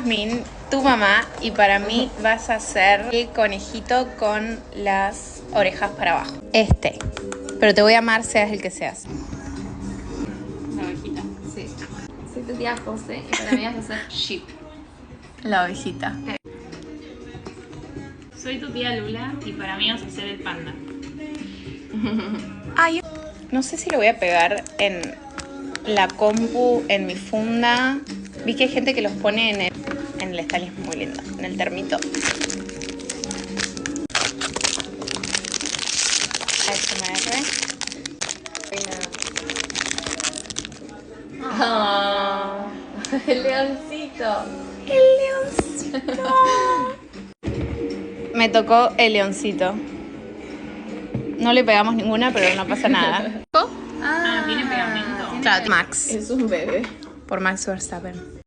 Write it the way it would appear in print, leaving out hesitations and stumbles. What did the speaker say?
Yasmín, tu mamá, y para mí vas a hacer el conejito con las orejas para abajo. Pero te voy a amar seas el que seas. La ovejita. Sí. Soy tu tía José y para mí vas a hacer sheep. La ovejita. Soy tu tía Lula y para mí vas a ser el panda. Ay, no sé si lo voy a pegar en la compu, en mi funda. Vi que hay gente que los pone en el estaño, es muy lindo, en el termito. ASMR. Oh, el leoncito. El leoncito. Me tocó el leoncito. No le pegamos ninguna, pero no pasa nada. Ah, tiene pegamento. Claro, Max. Es un bebé. Por Max Verstappen.